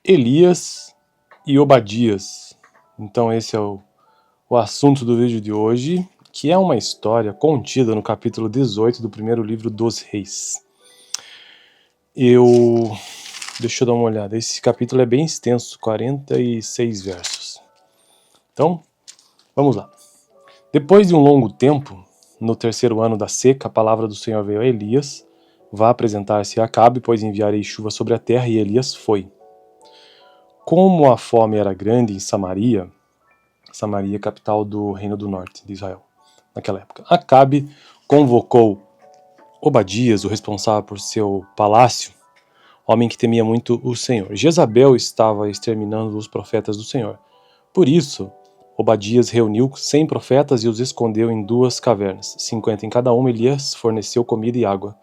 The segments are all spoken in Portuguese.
Elias e Obadias. Então esse é o assunto do vídeo de hoje, que é uma história contida no capítulo 18 do primeiro livro dos Reis. Deixa eu dar uma olhada, esse capítulo é bem extenso, 46 versos. Então, vamos lá. Depois de um longo tempo, no terceiro ano da seca, a palavra do Senhor veio a Elias: vá apresentar-se a Acabe, pois enviarei chuva sobre a terra. E Elias foi. Como a fome era grande em Samaria, capital do reino do norte de Israel, naquela época, Acabe convocou Obadias, o responsável por seu palácio, homem que temia muito o Senhor. Jezabel estava exterminando os profetas do Senhor. Por isso, Obadias reuniu 100 profetas e os escondeu em 2 cavernas, 50 em cada uma. Elias forneceu comida e água.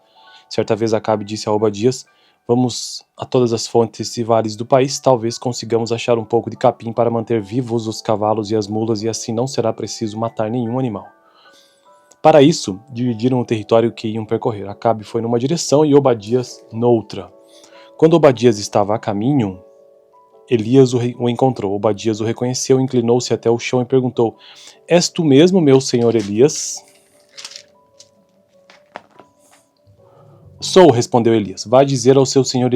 Certa vez Acabe disse a Obadias: vamos a todas as fontes e vales do país, talvez consigamos achar um pouco de capim para manter vivos os cavalos e as mulas, e assim não será preciso matar nenhum animal. Para isso, dividiram o território que iam percorrer. Acabe foi numa direção e Obadias noutra. Quando Obadias estava a caminho, Elias o encontrou. Obadias o reconheceu, inclinou-se até o chão e perguntou: és tu mesmo, meu senhor Elias? Sou, respondeu Elias. Vá dizer ao seu senhor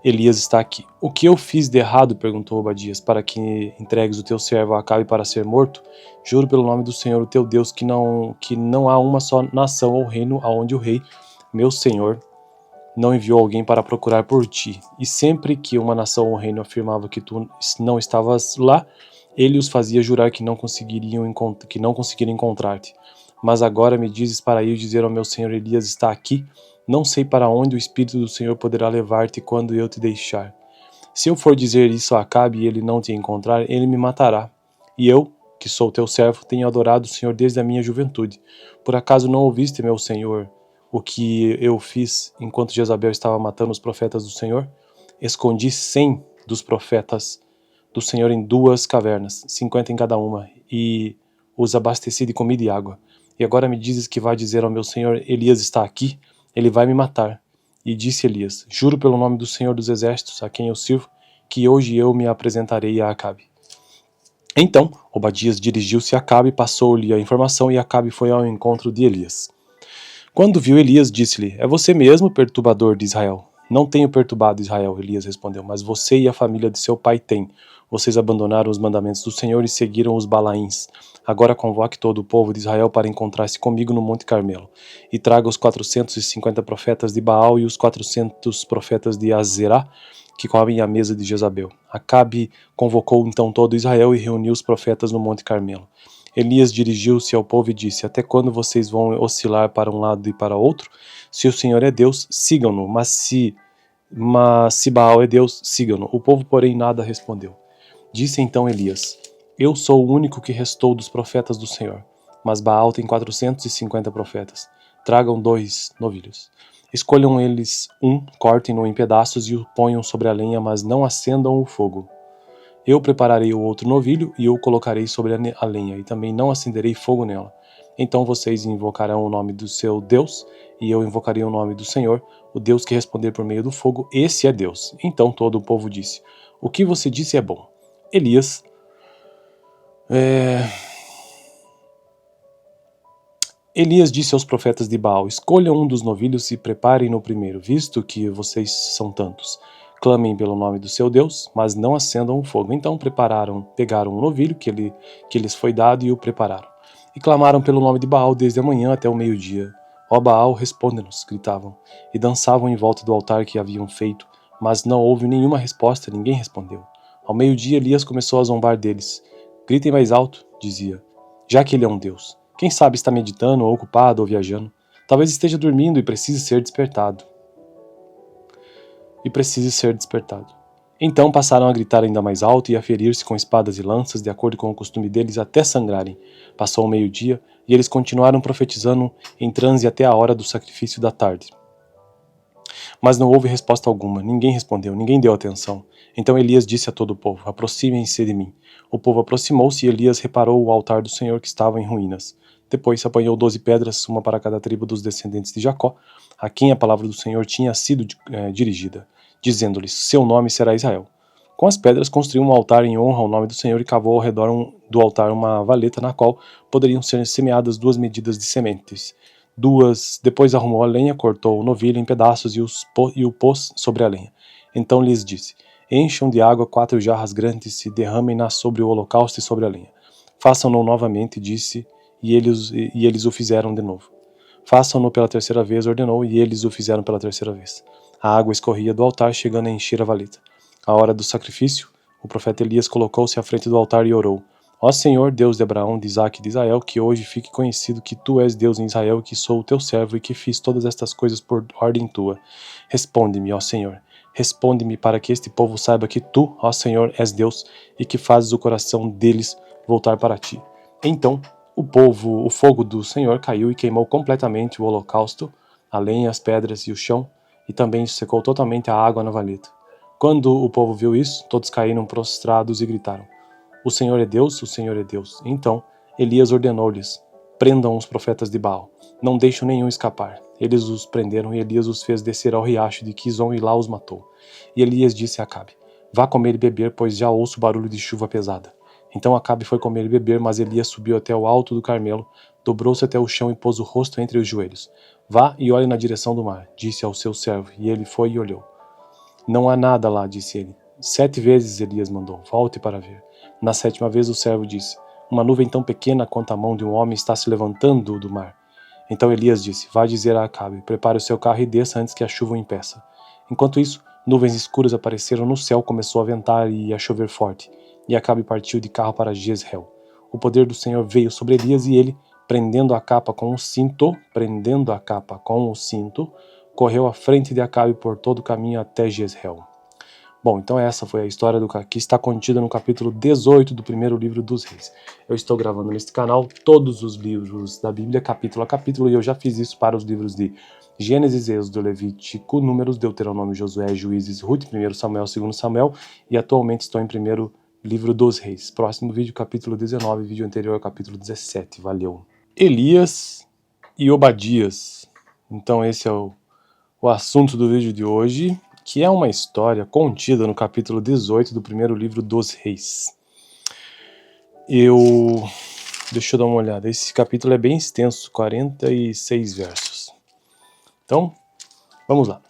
Elias está aqui. O que eu fiz de errado? Perguntou Obadias, para que entregues o teu servo a Acabe para ser morto? Juro pelo nome do Senhor, o teu Deus, que não há uma só nação ou reino aonde o rei, meu senhor, não enviou alguém para procurar por ti. E sempre que uma nação ou reino afirmava que tu não estavas lá, ele os fazia jurar que não conseguiriam encontrar-te. Mas agora me dizes para ir dizer ao meu senhor Elias está aqui? Não sei para onde o Espírito do Senhor poderá levar-te quando eu te deixar. Se eu for dizer isso a Acabe e ele não te encontrar, ele me matará. E eu, que sou teu servo, tenho adorado o Senhor desde a minha juventude. Por acaso não ouviste, meu senhor, o que eu fiz enquanto Jezabel estava matando os profetas do Senhor? Escondi 100 dos profetas do Senhor em 2 cavernas, 50 em cada uma, e os abasteci de comida e água. E agora me dizes que vai dizer ao meu senhor Elias está aqui? Ele vai me matar. E disse Elias: juro pelo nome do Senhor dos Exércitos, a quem eu sirvo, que hoje eu me apresentarei a Acabe. Então Obadias dirigiu-se a Acabe, passou-lhe a informação, e Acabe foi ao encontro de Elias. Quando viu Elias, disse-lhe: é você mesmo, perturbador de Israel? Não tenho perturbado Israel, Elias respondeu, mas você e a família de seu pai têm. Vocês abandonaram os mandamentos do Senhor e seguiram os Balaíns. Agora convoque todo o povo de Israel para encontrar-se comigo no Monte Carmelo, e traga os 450 profetas de Baal e os 400 profetas de Azerá, que comem à mesa de Jezabel. Acabe convocou então todo Israel e reuniu os profetas no Monte Carmelo. Elias dirigiu-se ao povo e disse: até quando vocês vão oscilar para um lado e para outro? Se o Senhor é Deus, sigam-no, mas se Baal é Deus, sigam-no. O povo, porém, nada respondeu. Disse então Elias: eu sou o único que restou dos profetas do Senhor, mas Baal tem 450 profetas. Tragam 2 novilhos. Escolham eles cortem-no em pedaços e o ponham sobre a lenha, mas não acendam o fogo. Eu prepararei o outro novilho e o colocarei sobre a lenha, e também não acenderei fogo nela. Então vocês invocarão o nome do seu Deus, e eu invocarei o nome do Senhor, o Deus que responder por meio do fogo, esse é Deus. Então todo o povo disse: o que você disse é bom. Elias disse aos profetas de Baal: escolham um dos novilhos e preparem-no primeiro, visto que vocês são tantos. Clamem pelo nome do seu Deus, mas não acendam o fogo. Então pegaram um novilho que lhes foi dado e o prepararam. E clamaram pelo nome de Baal desde a manhã até o meio-dia. Ó Baal, responde-nos, gritavam, e dançavam em volta do altar que haviam feito, mas não houve nenhuma resposta, ninguém respondeu. Ao meio-dia Elias começou a zombar deles. Gritem mais alto, dizia, já que ele é um Deus. Quem sabe está meditando, ou ocupado, ou viajando. Talvez esteja dormindo e precise ser despertado. Então passaram a gritar ainda mais alto e a ferir-se com espadas e lanças, de acordo com o costume deles, até sangrarem. Passou o meio-dia, e eles continuaram profetizando em transe até a hora do sacrifício da tarde. Mas não houve resposta alguma, ninguém respondeu, ninguém deu atenção. Então Elias disse a todo o povo: aproximem-se de mim. O povo aproximou-se e Elias reparou o altar do Senhor que estava em ruínas. Depois apanhou 12 pedras, uma para cada tribo dos descendentes de Jacó, a quem a palavra do Senhor tinha sido dirigida. dizendo-lhes: seu nome será Israel. Com as pedras construiu um altar em honra ao nome do Senhor e cavou ao redor do altar uma valeta na qual poderiam ser semeadas 2 medidas de sementes. Depois arrumou a lenha, cortou o novilho em pedaços e o pôs sobre a lenha. Então lhes disse: encham de água 4 jarras grandes e derramem-nas sobre o holocausto e sobre a lenha. Façam-no novamente, disse, e eles o fizeram de novo. Façam-no pela 3ª vez, ordenou, e eles o fizeram pela 3ª vez. A água escorria do altar, chegando a encher a valeta. À hora do sacrifício, o profeta Elias colocou-se à frente do altar e orou: ó Senhor, Deus de Abraão, de Isaque e de Israel, que hoje fique conhecido que tu és Deus em Israel, que sou o teu servo e que fiz todas estas coisas por ordem tua. Responde-me, ó Senhor. Responde-me para que este povo saiba que tu, ó Senhor, és Deus e que fazes o coração deles voltar para ti. Então, o fogo do Senhor caiu e queimou completamente o holocausto, a lenha, as pedras e o chão, e também secou totalmente a água na valeta. Quando o povo viu isso, todos caíram prostrados e gritaram: o Senhor é Deus, o Senhor é Deus. Então Elias ordenou-lhes: prendam os profetas de Baal, não deixem nenhum escapar. Eles os prenderam e Elias os fez descer ao riacho de Quizon e lá os matou. E Elias disse a Acabe: vá comer e beber, pois já ouço barulho de chuva pesada. Então Acabe foi comer e beber, mas Elias subiu até o alto do Carmelo, dobrou-se até o chão e pôs o rosto entre os joelhos. Vá e olhe na direção do mar, disse ao seu servo, e ele foi e olhou. Não há nada lá, disse ele. 7 vezes Elias mandou: volte para ver. Na 7ª vez o servo disse: uma nuvem tão pequena quanto a mão de um homem está se levantando do mar. Então Elias disse: vá dizer a Acabe: prepare o seu carro e desça antes que a chuva o impeça. Enquanto isso, nuvens escuras apareceram no céu, começou a ventar e a chover forte, e Acabe partiu de carro para Jezreel. O poder do Senhor veio sobre Elias e ele, prendendo a capa com o cinto, correu à frente de Acabe por todo o caminho até Jezreel. Bom, então essa foi a história que está contida no capítulo 18 do primeiro livro dos Reis. Eu estou gravando neste canal todos os livros da Bíblia, capítulo a capítulo, e eu já fiz isso para os livros de Gênesis, Êxodo, Levítico, Números, Deuteronômio, Josué, Juízes, Ruth, 1 Samuel, 2 Samuel, e atualmente estou em primeiro livro dos Reis. Próximo vídeo, capítulo 19, vídeo anterior, capítulo 17. Valeu! Elias e Obadias. Então esse é o assunto do vídeo de hoje, que é uma história contida no capítulo 18 do primeiro livro dos Reis. Deixa eu dar uma olhada. Esse capítulo é bem extenso, 46 versos. Então, vamos lá.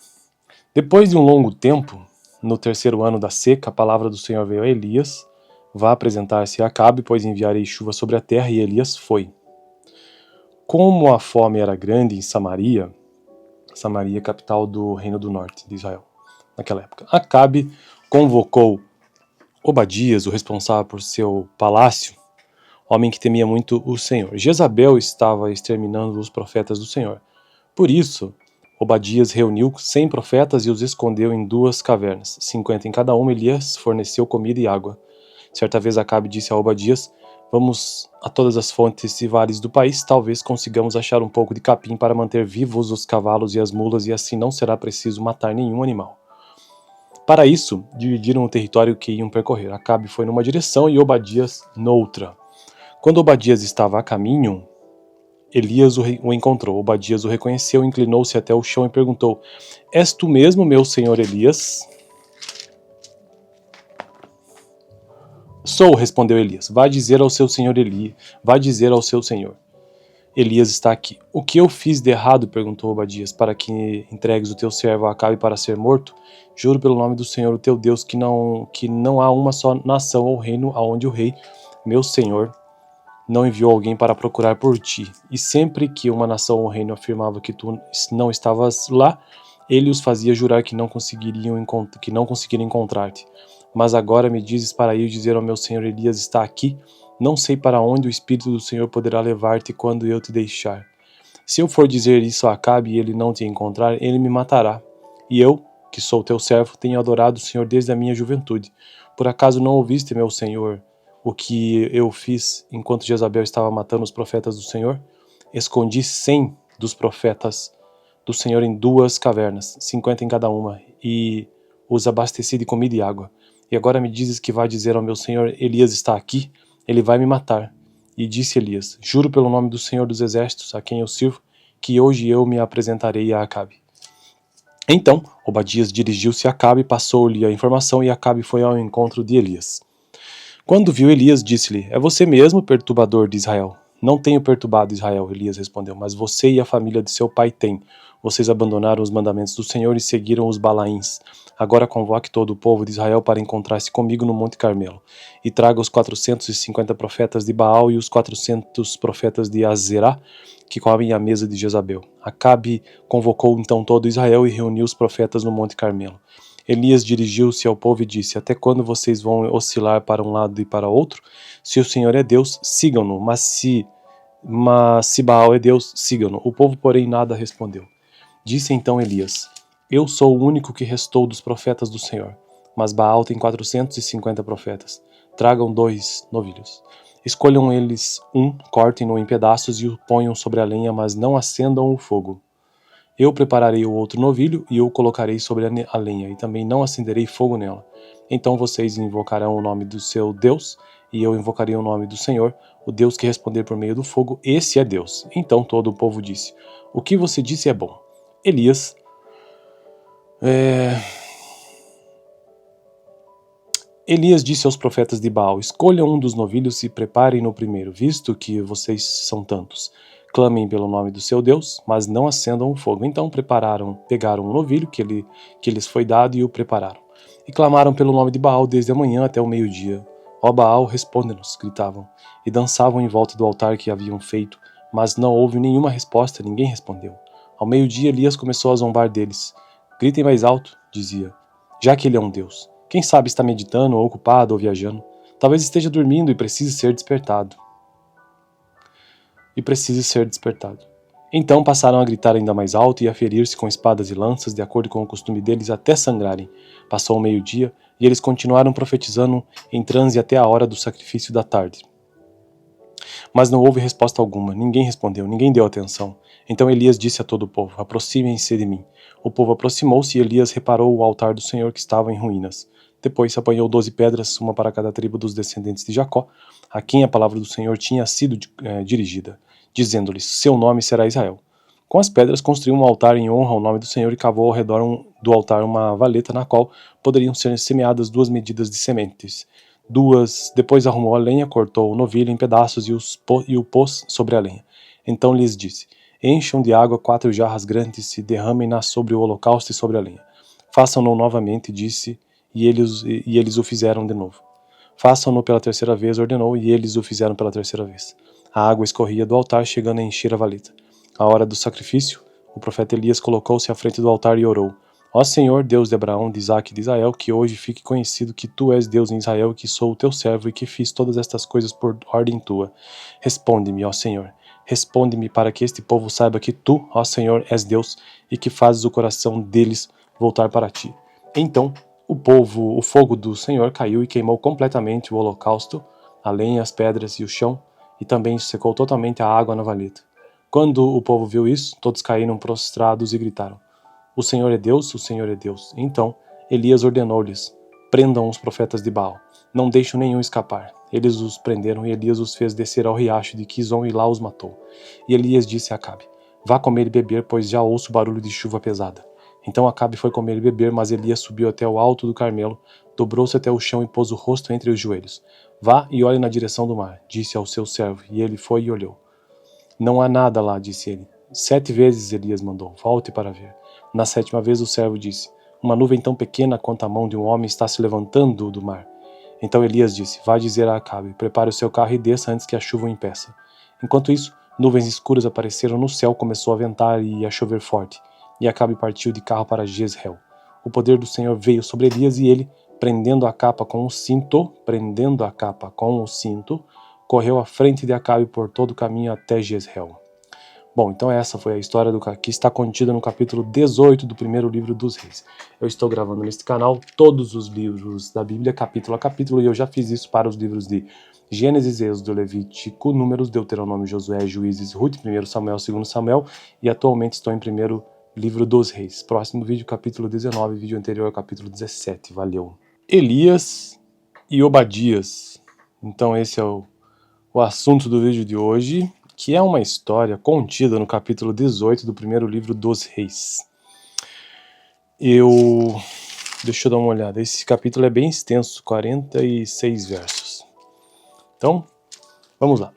Depois de um longo tempo, no 3º ano da seca, a palavra do Senhor veio a Elias: vá apresentar-se a Acabe, pois enviarei chuva sobre a terra. E Elias foi. Como a fome era grande em Samaria, capital do reino do norte de Israel, naquela época, Acabe convocou Obadias, o responsável por seu palácio, homem que temia muito o Senhor. Jezabel estava exterminando os profetas do Senhor. Por isso, Obadias reuniu 100 profetas e os escondeu em 2 cavernas, 50 em cada uma. Elias forneceu comida e água. Certa vez Acabe disse a Obadias: vamos a todas as fontes e vales do país, talvez consigamos achar um pouco de capim para manter vivos os cavalos e as mulas, e assim não será preciso matar nenhum animal. Para isso, dividiram o território que iam percorrer. Acabe foi numa direção e Obadias noutra. Quando Obadias estava a caminho, Elias o encontrou. Obadias o reconheceu, inclinou-se até o chão e perguntou: és tu mesmo, meu senhor Elias? Sou, respondeu Elias. Vá dizer ao seu senhor Elias está aqui. O que eu fiz de errado? Perguntou Obadias, para que entregues o teu servo a Acabe para ser morto? Juro pelo nome do Senhor, o teu Deus, que não há uma só nação ou reino aonde o rei, meu senhor, não enviou alguém para procurar por ti. E sempre que uma nação ou reino afirmava que tu não estavas lá, ele os fazia jurar que não conseguiriam encontrar-te. Mas agora me dizes para ir dizer ao meu senhor Elias está aqui? Não sei para onde o Espírito do Senhor poderá levar-te quando eu te deixar. Se eu for dizer isso a Acabe e ele não te encontrar, ele me matará. E eu, que sou teu servo, tenho adorado o Senhor desde a minha juventude. Por acaso não ouviste, meu senhor, o que eu fiz enquanto Jezabel estava matando os profetas do Senhor? Escondi 100 dos profetas do Senhor em 2 cavernas, 50 em cada uma, e os abasteci de comida e água. E agora me dizes que vai dizer ao meu senhor Elias está aqui? Ele vai me matar. E disse Elias: juro pelo nome do Senhor dos Exércitos, a quem eu sirvo, que hoje eu me apresentarei a Acabe. Então Obadias dirigiu-se a Acabe e passou-lhe a informação, e Acabe foi ao encontro de Elias. Quando viu Elias, disse-lhe: É você mesmo, perturbador de Israel? Não tenho perturbado Israel, Elias respondeu, mas você e a família de seu pai têm. Vocês abandonaram os mandamentos do Senhor e seguiram os Balaíns. Agora convoque todo o povo de Israel para encontrar-se comigo no Monte Carmelo, e traga os 450 profetas de Baal e os 400 profetas de Azerá, que comem à mesa de Jezabel. Acabe convocou então todo Israel e reuniu os profetas no Monte Carmelo. Elias dirigiu-se ao povo e disse: Até quando vocês vão oscilar para um lado e para outro? Se o Senhor é Deus, sigam-no, mas se Baal é Deus, sigam-no. O povo, porém, nada respondeu. Disse então Elias: Eu sou o único que restou dos profetas do Senhor, mas Baal tem 450 profetas. Tragam 2 novilhos. Escolham eles cortem-no em pedaços e o ponham sobre a lenha, mas não acendam o fogo. Eu prepararei o outro novilho e o colocarei sobre a lenha, e também não acenderei fogo nela. Então vocês invocarão o nome do seu Deus, e eu invocarei o nome do Senhor, o Deus que responder por meio do fogo, esse é Deus. Então todo o povo disse: O que você disse é bom. Elias disse aos profetas de Baal: Escolham um dos novilhos e preparem-no primeiro, visto que vocês são tantos. Clamem pelo nome do seu Deus, mas não acendam o fogo. Então pegaram um novilho que lhes foi dado e o prepararam. E clamaram pelo nome de Baal desde a manhã até o meio-dia. Ó Baal, responde-nos, gritavam, e dançavam em volta do altar que haviam feito, mas não houve nenhuma resposta, ninguém respondeu. Ao meio-dia Elias começou a zombar deles. Gritem mais alto, dizia, já que ele é um Deus. Quem sabe está meditando, ou ocupado, ou viajando. Talvez esteja dormindo e precise ser despertado. Então passaram a gritar ainda mais alto e a ferir-se com espadas e lanças, de acordo com o costume deles, até sangrarem. Passou o meio-dia, e eles continuaram profetizando em transe até a hora do sacrifício da tarde. Mas não houve resposta alguma, ninguém respondeu, ninguém deu atenção. Então Elias disse a todo o povo: Aproximem-se de mim. O povo aproximou-se e Elias reparou o altar do Senhor que estava em ruínas. Depois apanhou 12 pedras, uma para cada tribo dos descendentes de Jacó, a quem a palavra do Senhor tinha sido dirigida, dizendo-lhes: Seu nome será Israel. Com as pedras construiu um altar em honra ao nome do Senhor e cavou ao redor do altar uma valeta na qual poderiam ser semeadas 2 medidas de sementes. Depois arrumou a lenha, cortou o novilho em pedaços e o pôs sobre a lenha. Então lhes disse: Encham de água 4 jarras grandes e derramem-na sobre o holocausto e sobre a lenha. Façam-no novamente, disse, e eles o fizeram de novo. Façam-no pela terceira vez, ordenou, e eles o fizeram pela terceira vez. A água escorria do altar, chegando a encher a valeta. À hora do sacrifício, o profeta Elias colocou-se à frente do altar e orou: Ó Senhor, Deus de Abraão, de Isaque e de Israel, que hoje fique conhecido que tu és Deus em Israel e que sou o teu servo e que fiz todas estas coisas por ordem tua. Responde-me, ó Senhor. Responde-me para que este povo saiba que tu, ó Senhor, és Deus e que fazes o coração deles voltar para ti. Então, o fogo do Senhor caiu e queimou completamente o holocausto, a lenha, as pedras e o chão, e também secou totalmente a água na valeta. Quando o povo viu isso, todos caíram prostrados e gritaram: O Senhor é Deus, o Senhor é Deus. Então Elias ordenou-lhes: Prendam os profetas de Baal, não deixem nenhum escapar. Eles os prenderam e Elias os fez descer ao riacho de Quizon e lá os matou. E Elias disse a Acabe: Vá comer e beber, pois já ouço barulho de chuva pesada. Então Acabe foi comer e beber, mas Elias subiu até o alto do Carmelo, dobrou-se até o chão e pôs o rosto entre os joelhos. Vá e olhe na direção do mar, disse ao seu servo, e ele foi e olhou. Não há nada lá, disse ele. 7 vezes Elias mandou: Volte para ver. Na 7ª vez o servo disse: Uma nuvem tão pequena quanto a mão de um homem está se levantando do mar. Então Elias disse: Vá dizer a Acabe: Prepare o seu carro e desça antes que a chuva o impeça. Enquanto isso, nuvens escuras apareceram no céu, começou a ventar e a chover forte. E Acabe partiu de carro para Jezreel. O poder do Senhor veio sobre Elias e ele, prendendo a capa com o cinto, correu à frente de Acabe por todo o caminho até Jezreel. Bom, então essa foi a história que está contida no capítulo 18 do primeiro livro dos Reis. Eu estou gravando neste canal todos os livros da Bíblia, capítulo a capítulo, e eu já fiz isso para os livros de Gênesis, Êxodo, Levítico, Números, Deuteronômio, Josué, Juízes, Ruth, 1 Samuel, 2 Samuel, e atualmente estou em primeiro livro dos Reis. Próximo vídeo, capítulo 19, vídeo anterior, capítulo 17. Valeu! Elias e Obadias. Então esse é o assunto do vídeo de hoje, que é uma história contida no capítulo 18 do primeiro livro dos Reis. Deixa eu dar uma olhada. Esse capítulo é bem extenso, 46 versos. Então, vamos lá.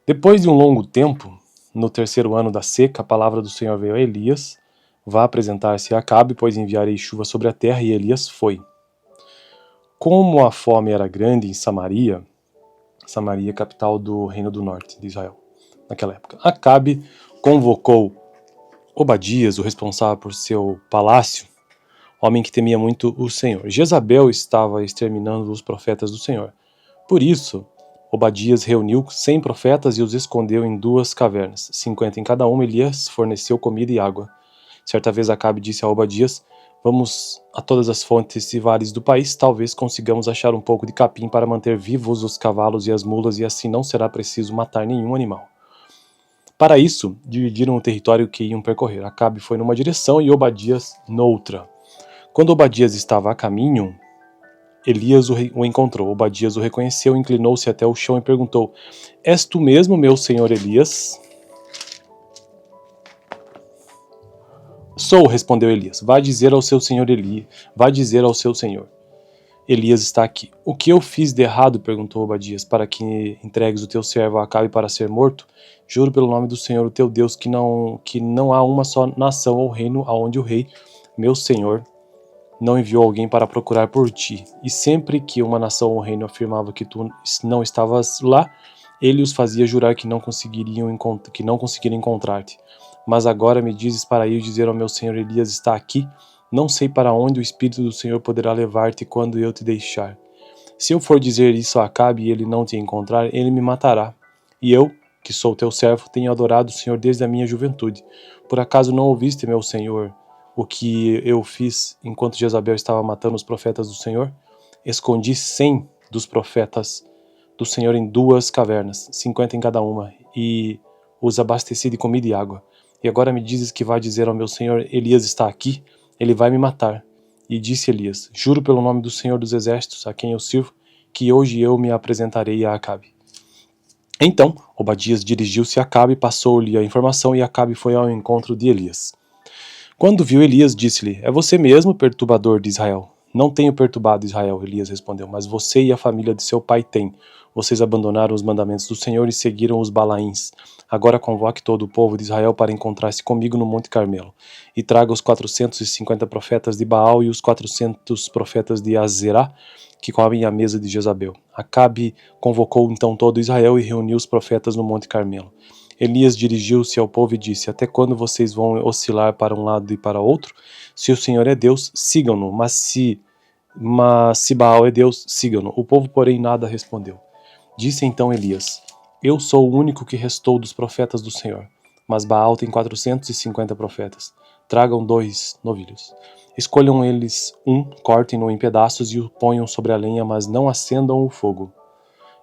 Depois de um longo tempo, no 3º ano da seca, a palavra do Senhor veio a Elias: vá apresentar-se a Acabe, pois enviarei chuva sobre a terra. E Elias foi. Como a fome era grande em Samaria, capital do reino do norte de Israel, naquela época, Acabe convocou Obadias, o responsável por seu palácio, homem que temia muito o Senhor. Jezabel estava exterminando os profetas do Senhor. Por isso, Obadias reuniu 100 profetas e os escondeu em 2 cavernas, 50 em cada uma. Elias forneceu comida e água. Certa vez Acabe disse a Obadias: vamos a todas as fontes e vales do país, talvez consigamos achar um pouco de capim para manter vivos os cavalos e as mulas, e assim não será preciso matar nenhum animal. Para isso, dividiram o território que iam percorrer. Acabe foi numa direção e Obadias noutra. Quando Obadias estava a caminho, Elias o encontrou. Obadias o reconheceu, inclinou-se até o chão e perguntou: és tu mesmo, meu senhor Elias? Sou, respondeu Elias. Vá dizer ao seu senhor Elias está aqui. O que eu fiz de errado? Perguntou Obadias, para que entregues o teu servo Acabe para ser morto? Juro pelo nome do Senhor, o teu Deus, que não há uma só nação ou reino aonde o rei, meu senhor, não enviou alguém para procurar por ti. E sempre que uma nação ou reino afirmava que tu não estavas lá, ele os fazia jurar que não conseguiriam encontrar-te. Mas agora me dizes para ir dizer ao meu senhor Elias está aqui? Não sei para onde o Espírito do Senhor poderá levar-te quando eu te deixar. Se eu for dizer isso a Acabe e ele não te encontrar, ele me matará. E eu, que sou teu servo, tenho adorado o Senhor desde a minha juventude. Por acaso não ouviste, meu senhor, o que eu fiz enquanto Jezabel estava matando os profetas do Senhor? Escondi 100 dos profetas do Senhor em 2 cavernas, 50 em cada uma, e os abasteci de comida e água. E agora me dizes que vai dizer ao meu senhor Elias está aqui? Ele vai me matar. E disse Elias: juro pelo nome do Senhor dos Exércitos, a quem eu sirvo, que hoje eu me apresentarei a Acabe. Então Obadias dirigiu-se a Acabe, passou-lhe a informação, e Acabe foi ao encontro de Elias. Quando viu Elias, disse-lhe: é você mesmo, perturbador de Israel? Não tenho perturbado Israel, Elias respondeu, mas você e a família de seu pai têm. Vocês abandonaram os mandamentos do Senhor e seguiram os Balaíns. Agora convoque todo o povo de Israel para encontrar-se comigo no Monte Carmelo. E traga os 450 profetas de Baal e os 400 profetas de Azerá, que comem à mesa de Jezabel. Acabe convocou então todo Israel e reuniu os profetas no Monte Carmelo. Elias dirigiu-se ao povo e disse: até quando vocês vão oscilar para um lado e para outro? Se o Senhor é Deus, sigam-no, mas se Baal é Deus, sigam-no. O povo, porém, nada respondeu. Disse então Elias: eu sou o único que restou dos profetas do Senhor, mas Baal tem 450 profetas. Tragam 2 novilhos. Escolham eles um, cortem-no em pedaços e o ponham sobre a lenha, mas não acendam o fogo.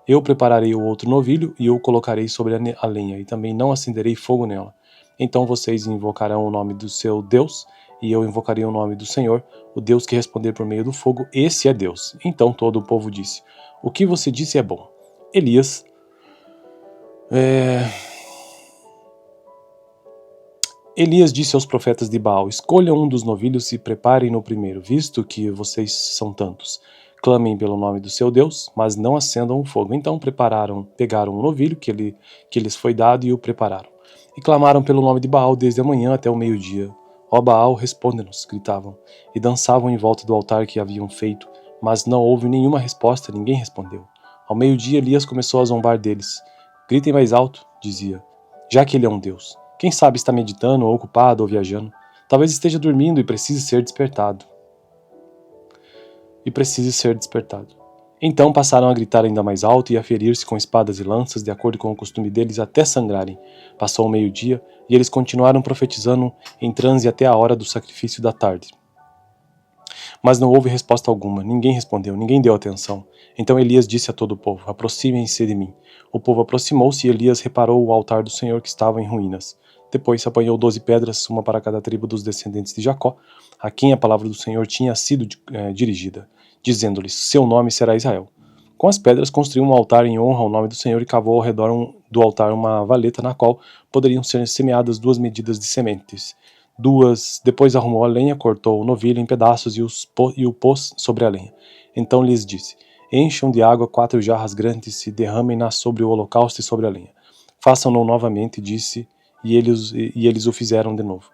Eu prepararei o outro novilho e o colocarei sobre a lenha, e também não acenderei fogo nela. Então vocês invocarão o nome do seu Deus, e eu invocarei o nome do Senhor, o Deus que responder por meio do fogo, esse é Deus. Então todo o povo disse: o que você disse é bom. Elias disse aos profetas de Baal: escolham um dos novilhos e preparem-no primeiro, visto que vocês são tantos. Clamem pelo nome do seu Deus, mas não acendam o fogo. Então pegaram um novilho que lhes foi dado e o prepararam. E clamaram pelo nome de Baal desde a manhã até o meio-dia. Ó Baal, responde-nos, gritavam, e dançavam em volta do altar que haviam feito, mas não houve nenhuma resposta, ninguém respondeu. Ao meio-dia Elias começou a zombar deles. Gritem mais alto, dizia, já que ele é um Deus. Quem sabe está meditando, ou ocupado, ou viajando. Talvez esteja dormindo e precise ser despertado. Então passaram a gritar ainda mais alto e a ferir-se com espadas e lanças, de acordo com o costume deles, até sangrarem. Passou o meio-dia, e eles continuaram profetizando em transe até a hora do sacrifício da tarde. Mas não houve resposta alguma, ninguém respondeu, ninguém deu atenção. Então Elias disse a todo o povo: aproximem-se de mim. O povo aproximou-se e Elias reparou o altar do Senhor que estava em ruínas. Depois apanhou 12 pedras, uma para cada tribo dos descendentes de Jacó, a quem a palavra do Senhor tinha sido dirigida, dizendo-lhes: seu nome será Israel. Com as pedras construiu um altar em honra ao nome do Senhor e cavou ao redor do altar uma valeta na qual poderiam ser semeadas 2 medidas de sementes. Depois arrumou a lenha, cortou o novilho em pedaços e o pôs sobre a lenha. Então lhes disse: encham de água 4 jarras grandes e derramem-na sobre o holocausto e sobre a lenha. Façam-no novamente, disse, e eles o fizeram de novo.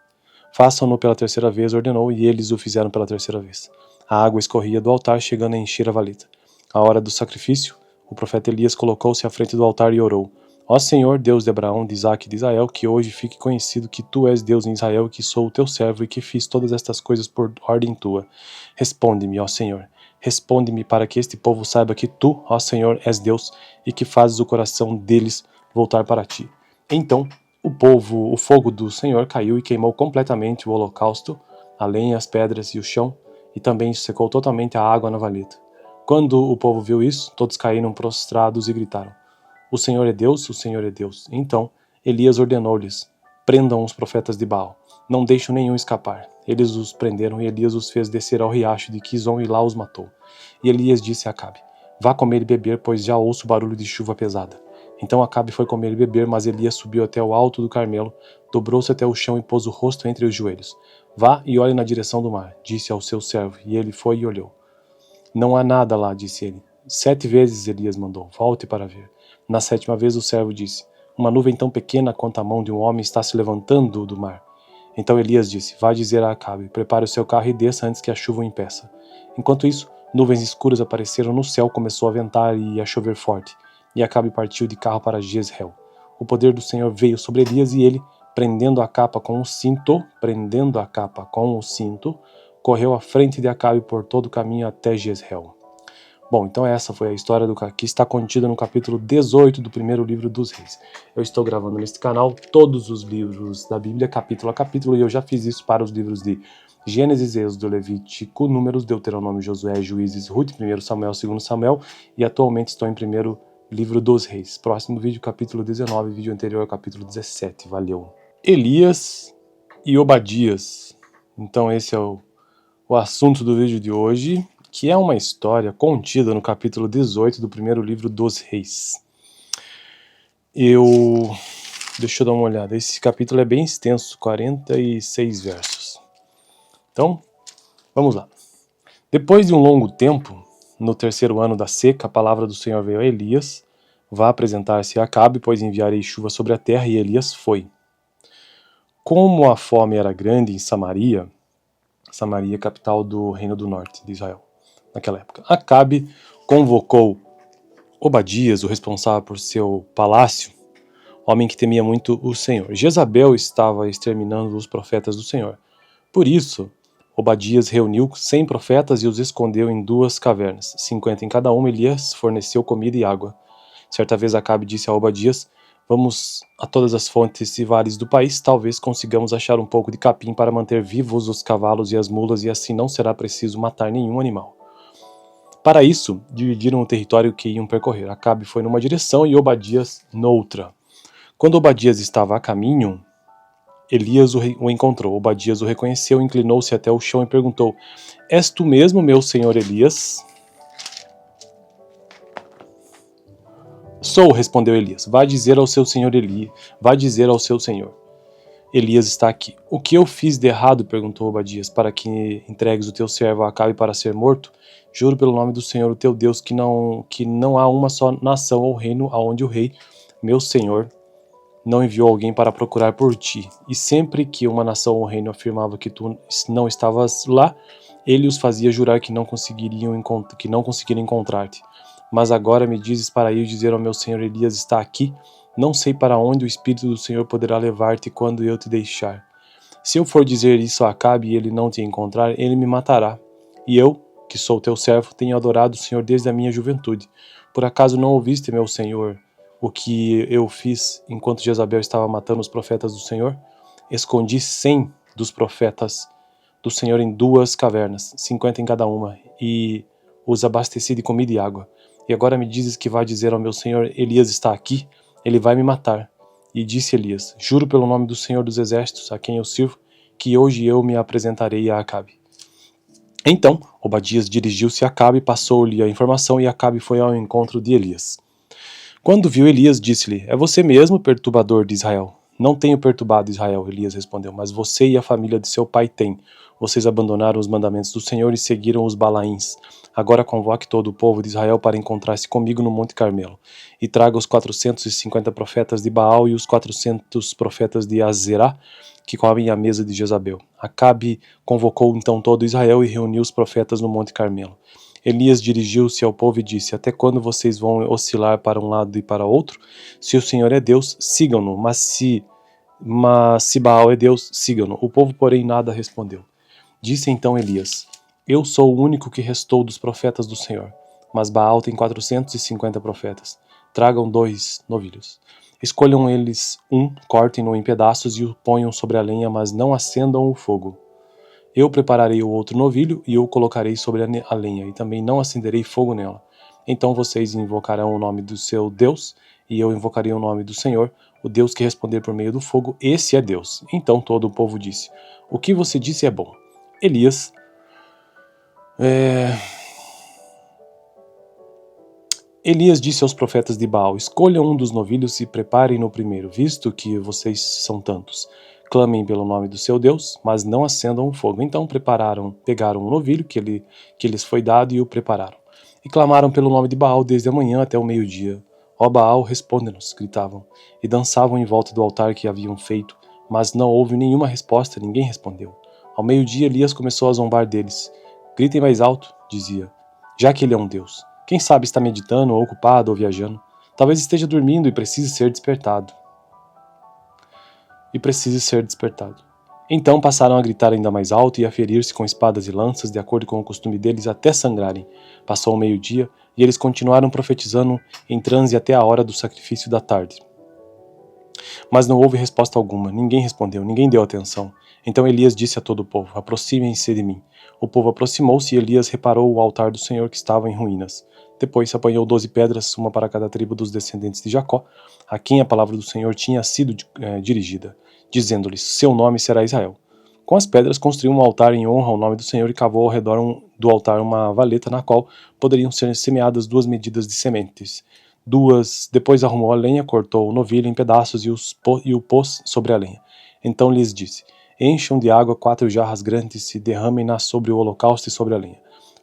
Façam-no pela terceira vez, ordenou, e eles o fizeram pela terceira vez. A água escorria do altar, chegando a encher a valeta. À hora do sacrifício, o profeta Elias colocou-se à frente do altar e orou: ó Senhor, Deus de Abraão, de Isaque e de Israel, que hoje fique conhecido que tu és Deus em Israel, e que sou o teu servo e que fiz todas estas coisas por ordem tua. Responde-me, ó Senhor. Responde-me para que este povo saiba que tu, ó Senhor, és Deus e que fazes o coração deles voltar para ti. Então o fogo do Senhor caiu e queimou completamente o holocausto, a lenha, as pedras e o chão, e também secou totalmente a água na valeta. Quando o povo viu isso, todos caíram prostrados e gritaram: o Senhor é Deus, o Senhor é Deus. Então Elias ordenou-lhes: prendam os profetas de Baal, não deixem nenhum escapar. Eles os prenderam e Elias os fez descer ao riacho de Quizon e lá os matou. E Elias disse a Acabe: vá comer e beber, pois já ouço barulho de chuva pesada. Então Acabe foi comer e beber, mas Elias subiu até o alto do Carmelo, dobrou-se até o chão e pôs o rosto entre os joelhos. Vá e olhe na direção do mar, disse ao seu servo, e ele foi e olhou. Não há nada lá, disse ele. 7 vezes Elias mandou: volte para ver. Na 7ª vez o servo disse: uma nuvem tão pequena quanto a mão de um homem está se levantando do mar. Então Elias disse: vá dizer a Acabe: prepare o seu carro e desça antes que a chuva o impeça. Enquanto isso, nuvens escuras apareceram no céu, começou a ventar e a chover forte. E Acabe partiu de carro para Jezreel. O poder do Senhor veio sobre Elias e ele, prendendo a capa com o cinto, correu à frente de Acabe por todo o caminho até Jezreel. Bom, então essa foi a história que está contida no capítulo 18 do primeiro livro dos Reis. Eu estou gravando neste canal todos os livros da Bíblia, capítulo a capítulo, e eu já fiz isso para os livros de Gênesis, Êxodo, Levítico, Números, Deuteronômio, Josué, Juízes, Ruth, 1 Samuel, 2 Samuel, e atualmente estou em primeiro livro dos Reis. Próximo vídeo, capítulo 19, vídeo anterior ao capítulo 17. Valeu! Elias e Obadias. Então esse é o assunto do vídeo de hoje, que é uma história contida no capítulo 18 do primeiro livro dos Reis. Deixa eu dar uma olhada. Esse capítulo é bem extenso, 46 versos. Então, vamos lá. Depois de um longo tempo, no 3º ano da seca, a palavra do Senhor veio a Elias: vá apresentar-se a Acabe, pois enviarei chuva sobre a terra. E Elias foi. Como a fome era grande em Samaria, capital do reino do norte de Israel, naquela época, Acabe convocou Obadias, o responsável por seu palácio, homem que temia muito o Senhor. Jezabel estava exterminando os profetas do Senhor. Por isso, Obadias reuniu 100 profetas e os escondeu em 2 cavernas, 50 em cada uma. Elias forneceu comida e água. Certa vez Acabe disse a Obadias: vamos a todas as fontes e vales do país, talvez consigamos achar um pouco de capim para manter vivos os cavalos e as mulas, e assim não será preciso matar nenhum animal. Para isso, dividiram o território que iam percorrer. Acabe foi numa direção e Obadias noutra. Quando Obadias estava a caminho, Elias o encontrou. Obadias o reconheceu, inclinou-se até o chão e perguntou: és tu mesmo, meu senhor Elias? Sou, respondeu Elias. Vá dizer ao seu senhor Elias está aqui. O que eu fiz de errado? Perguntou Obadias, para que entregues o teu servo Acabe para ser morto? Juro pelo nome do Senhor, o teu Deus, que não há uma só nação ou reino aonde o rei, meu senhor, não enviou alguém para procurar por ti. E sempre que uma nação ou reino afirmava que tu não estavas lá, ele os fazia jurar que não conseguiriam encontrar-te. Mas agora me dizes para ir dizer ao meu senhor Elias está aqui? Não sei para onde o Espírito do Senhor poderá levar-te quando eu te deixar. Se eu for dizer isso a Acabe e ele não te encontrar, ele me matará. E eu, que sou teu servo, tenho adorado o Senhor desde a minha juventude. Por acaso não ouviste, meu senhor, o que eu fiz enquanto Jezabel estava matando os profetas do Senhor? Escondi 100 dos profetas do Senhor em 2 cavernas, 50 em cada uma, e os abasteci de comida e água. E agora me dizes que vai dizer ao meu senhor Elias está aqui? Ele vai me matar. E disse Elias: juro pelo nome do Senhor dos Exércitos, a quem eu sirvo, que hoje eu me apresentarei a Acabe. Então Obadias dirigiu-se a Acabe, passou-lhe a informação, e Acabe foi ao encontro de Elias. Quando viu Elias, disse-lhe: é você mesmo, perturbador de Israel? Não tenho perturbado Israel, Elias respondeu, mas você e a família de seu pai têm. Vocês abandonaram os mandamentos do Senhor e seguiram os Balaíns. Agora convoque todo o povo de Israel para encontrar-se comigo no Monte Carmelo. E traga os 450 profetas de Baal e os 400 profetas de Azerá, que comem à mesa de Jezabel. Acabe convocou então todo Israel e reuniu os profetas no Monte Carmelo. Elias dirigiu-se ao povo e disse: Até quando vocês vão oscilar para um lado e para outro? Se o Senhor é Deus, sigam-no, mas se Baal é Deus, sigam-no. O povo, porém, nada respondeu. Disse então Elias: Eu sou o único que restou dos profetas do Senhor, mas Baal tem 450 profetas. Tragam 2 novilhos. Escolham eles cortem-no em pedaços e o ponham sobre a lenha, mas não acendam o fogo. Eu prepararei o outro novilho e o colocarei sobre a lenha, e também não acenderei fogo nela. Então vocês invocarão o nome do seu Deus, e eu invocarei o nome do Senhor, o Deus que responder por meio do fogo, esse é Deus. Então todo o povo disse: O que você disse é bom. Elias disse aos profetas de Baal: Escolham um dos novilhos e preparem-no primeiro, visto que vocês são tantos. Clamem pelo nome do seu Deus, mas não acendam o fogo. Então pegaram um novilho que lhes foi dado e o prepararam. E clamaram pelo nome de Baal desde a manhã até o meio-dia. Ó Baal, responde-nos, gritavam, e dançavam em volta do altar que haviam feito, mas não houve nenhuma resposta, ninguém respondeu. Ao meio-dia Elias começou a zombar deles. Gritem mais alto, dizia, já que ele é um Deus. Quem sabe está meditando, ou ocupado, ou viajando. Talvez esteja dormindo e precise ser despertado. Então passaram a gritar ainda mais alto e a ferir-se com espadas e lanças, de acordo com o costume deles, até sangrarem. Passou o meio-dia, e eles continuaram profetizando em transe até a hora do sacrifício da tarde. Mas não houve resposta alguma, ninguém respondeu, ninguém deu atenção. Então Elias disse a todo o povo: Aproximem-se de mim. O povo aproximou-se e Elias reparou o altar do Senhor que estava em ruínas. Depois se apanhou 12 pedras, uma para cada tribo dos descendentes de Jacó, a quem a palavra do Senhor tinha sido dirigida, dizendo-lhes: Seu nome será Israel. Com as pedras construiu um altar em honra ao nome do Senhor e cavou ao redor do altar uma valeta na qual poderiam ser semeadas 2 medidas de sementes. Depois arrumou a lenha, cortou o novilho em pedaços e o pôs sobre a lenha. Então lhes disse: Encham de água 4 jarras grandes e derramem-na sobre o holocausto e sobre a lenha.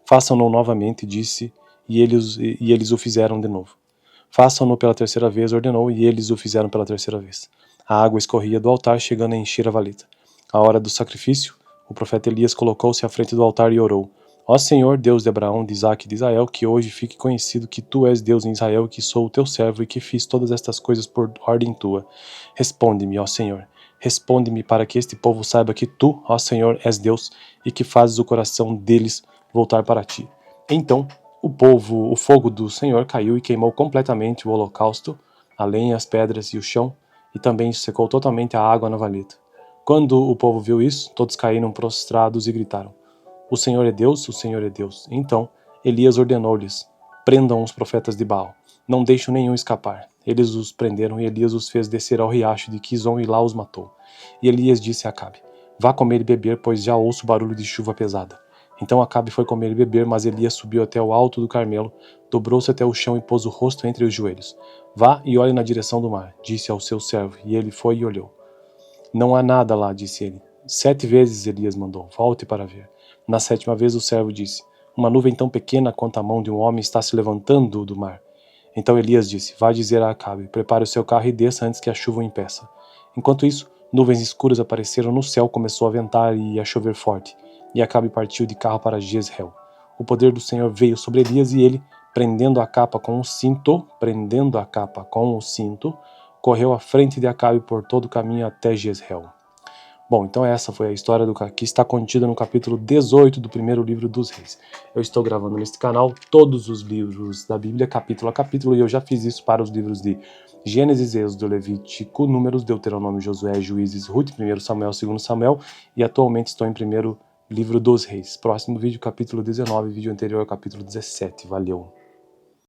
Façam-no novamente, disse, e eles o fizeram de novo. Façam-no pela 3ª vez, ordenou, e eles o fizeram pela 3ª vez. A água escorria do altar, chegando a encher a valeta. À hora do sacrifício, o profeta Elias colocou-se à frente do altar e orou: Ó Senhor, Deus de Abraão, de Isaque e de Israel, que hoje fique conhecido que Tu és Deus em Israel, e que sou o Teu servo, e que fiz todas estas coisas por ordem Tua. Responde-me, ó Senhor. Responde-me para que este povo saiba que Tu, ó Senhor, és Deus, e que fazes o coração deles voltar para Ti. Então, o fogo do Senhor caiu e queimou completamente o holocausto, a lenha, as pedras e o chão, e também secou totalmente a água na valeta. Quando o povo viu isso, todos caíram prostrados e gritaram: O Senhor é Deus, o Senhor é Deus. Então Elias ordenou-lhes: Prendam os profetas de Baal, não deixem nenhum escapar. Eles os prenderam e Elias os fez descer ao riacho de Quizon e lá os matou. E Elias disse a Acabe: Vá comer e beber, pois já ouço barulho de chuva pesada. Então Acabe foi comer e beber, mas Elias subiu até o alto do Carmelo, dobrou-se até o chão e pôs o rosto entre os joelhos. Vá e olhe na direção do mar, disse ao seu servo, e ele foi e olhou. Não há nada lá, disse ele. 7 vezes Elias mandou: Volte para ver. Na 7ª vez o servo disse: Uma nuvem tão pequena quanto a mão de um homem está se levantando do mar. Então Elias disse: Vá dizer a Acabe: Prepare o seu carro e desça antes que a chuva o impeça. Enquanto isso, nuvens escuras apareceram no céu, começou a ventar e a chover forte. E Acabe partiu de carro para Jezreel. O poder do Senhor veio sobre Elias e ele, prendendo a capa com o cinto, correu à frente de Acabe por todo o caminho até Jezreel. Bom, então essa foi a história que está contida no capítulo 18 do primeiro livro dos Reis. Eu estou gravando neste canal todos os livros da Bíblia, capítulo a capítulo, e eu já fiz isso para os livros de Gênesis, Êxodo, Levítico, Números, Deuteronômio, Josué, Juízes, Ruth, 1 Samuel, 2 Samuel, e atualmente estou em primeiro livro dos Reis. Próximo vídeo, capítulo 19, vídeo anterior, capítulo 17. Valeu!